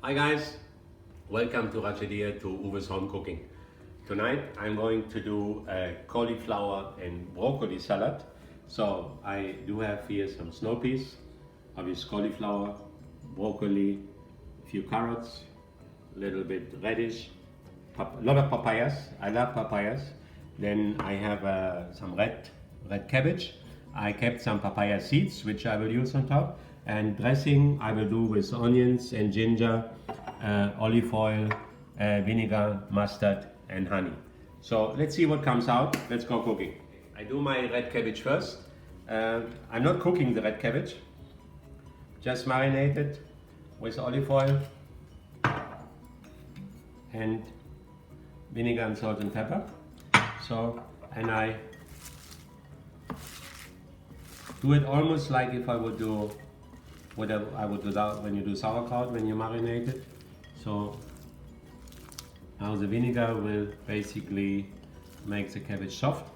Hi guys, welcome to to Uwe's Home Cooking. Tonight I'm going to do a cauliflower and broccoli salad. So I do have here some snow peas, obviously cauliflower, broccoli, a few carrots, a little bit radish, a lot of papayas. I love papayas. Then I have some red cabbage. I kept some papaya seeds which I will use on top. And dressing I will do with onions and ginger, olive oil, vinegar, mustard and honey. So let's see what comes out. Let's go cooking. I do my red cabbage first. I'm not cooking the red cabbage, just marinate it with olive oil and vinegar and salt and pepper. So, and I do it almost like if I would do whatever I would do that when you do sauerkraut, when you marinate it. So now the vinegar will basically make the cabbage soft,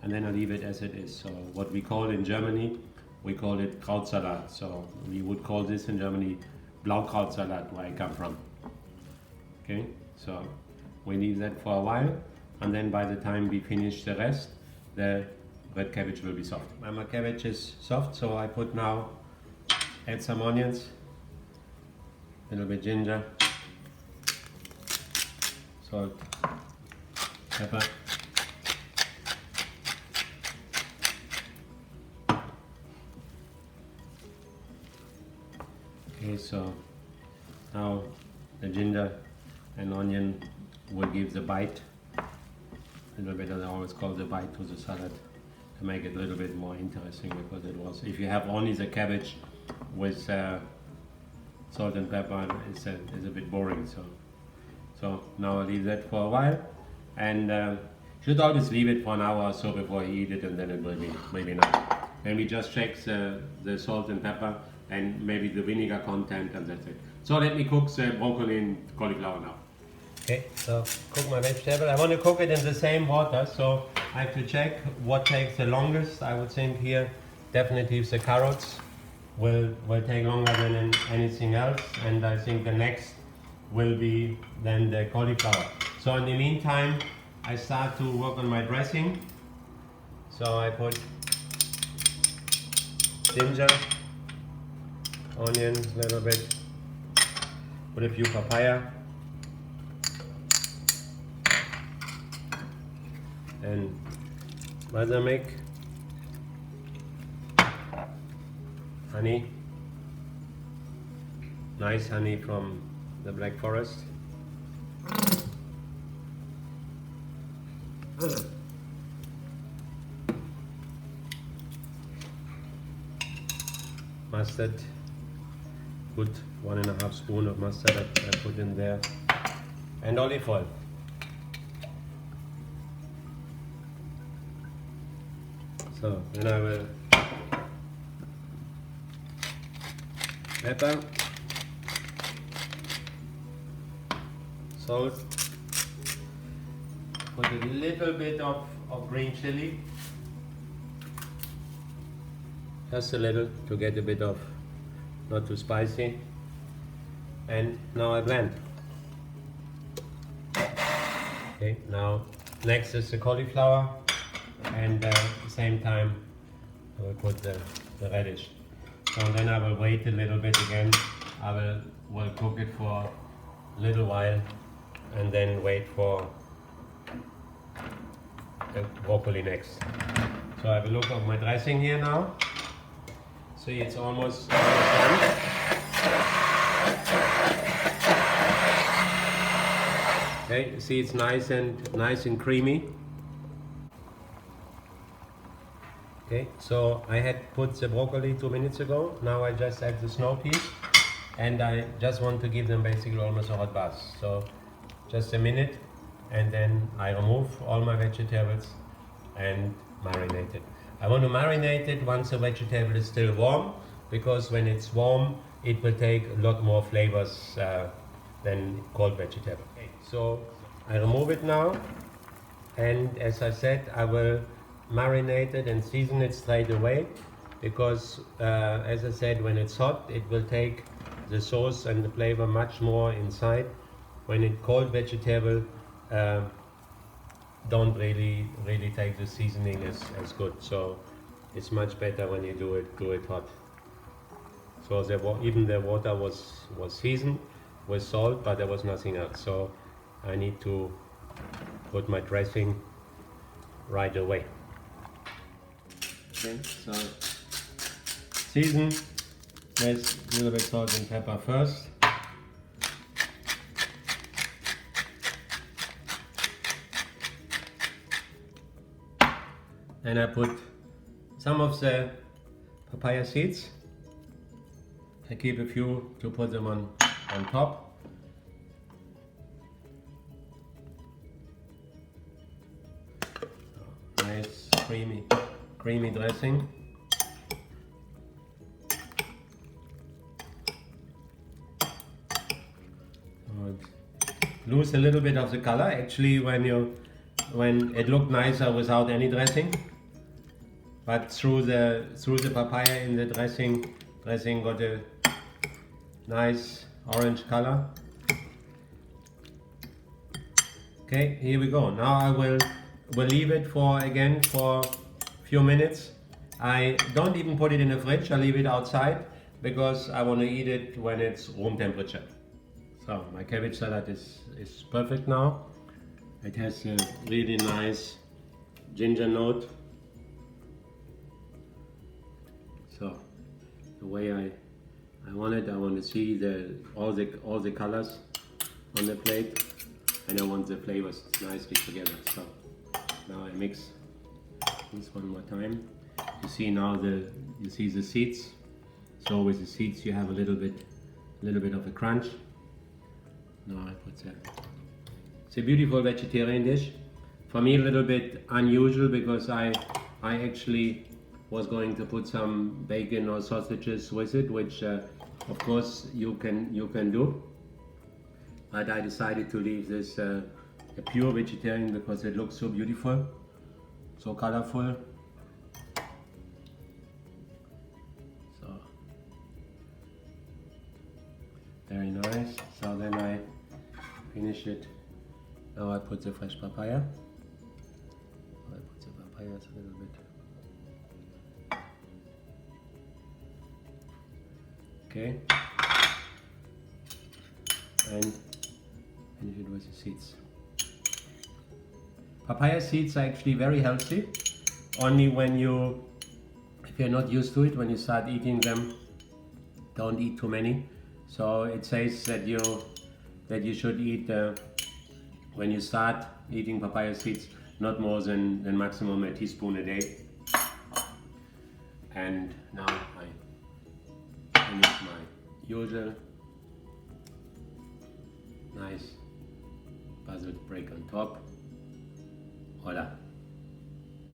and then I leave it as it is. So what we call in Germany, we call it Krautsalat. So we would call this in Germany Blaukrautsalat, where I come from. Okay, so we leave that for a while, and then by the time we finish the rest, the red cabbage will be soft. My cabbage is soft, so I put now add some onions, a little bit ginger, salt, pepper, okay, so now the ginger and onion will give the bite, a little bit, I always call the bite to the salad, to make it a little bit more interesting, because it was, if you have only the cabbage with salt and pepper, it's a bit boring. So now I leave that for a while, and should always leave it for an hour or so before you eat it, and then it will be maybe nice. Then we just check the salt and pepper and maybe the vinegar content, and that's it. So let me cook the broccoli and cauliflower now. Okay, so cook my vegetable. I want to cook it in the same water, so I have to check what takes the longest. I would think here definitely the carrots will take longer than anything else, and I think the next will be then the cauliflower. So in the meantime, I start to work on my dressing. So I put ginger, onions, a little bit, put a few papaya, and balsamic, honey, nice honey from the Black Forest, mustard, good 1.5 spoon of mustard I put in there, and olive oil. So then I will pepper, salt, put a little bit of green chili, just a little to get a bit of, not too spicy, and now I blend. Okay, now next is the cauliflower, and at the same time I will put the radish. So then I will wait a little bit again. I will cook it for a little while, and then wait for the broccoli next. So I have a look at my dressing here now. See, it's almost done. Okay, you see it's nice and creamy. Okay, so I had put the broccoli 2 minutes ago. Now I just add the snow peas, and I just want to give them basically almost a hot bath. So just a minute, and then I remove all my vegetables and marinate it. I want to marinate it once the vegetable is still warm, because when it's warm it will take a lot more flavors than cold vegetable. Okay, so I remove it now, and as I said, I will marinate it and season it straight away, because as I said, when it's hot it will take the sauce and the flavor much more inside. When it's cold vegetable, don't really take the seasoning as good. So it's much better when you do it hot. So even the water was seasoned with salt, but there was nothing else. So I need to put my dressing right away. Okay, so season with a little bit salt and pepper first. Then I put some of the papaya seeds. I keep a few to put them on top. Nice creamy dressing. Lose a little bit of the color actually when it looked nicer without any dressing, but through the papaya in the dressing got a nice orange color. Okay, here we go. Now I will leave it for a few minutes. I don't even put it in the fridge, I leave it outside because I want to eat it when it's room temperature. So my cabbage salad is perfect now. It has a really nice ginger note. So the way I want it, I want to see all the colors on the plate, and I want the flavors nicely together. So now I mix this one more time. You see now you see the seeds. So with the seeds you have a little bit of a crunch. Now I put that. It's a beautiful vegetarian dish. For me a little bit unusual because I actually was going to put some bacon or sausages with it, which of course you can do. But I decided to leave this a pure vegetarian because it looks so beautiful, so colorful. So very nice. So then I finish it. Now I put the fresh papaya. I put the papayas a little bit. Okay. And finish it with the seeds. Papaya seeds are actually very healthy. Only if you're not used to it, when you start eating them, don't eat too many. So it says that you should eat when you start eating papaya seeds not more than maximum a teaspoon a day. And now I finish my usual nice basil break on top. Voila.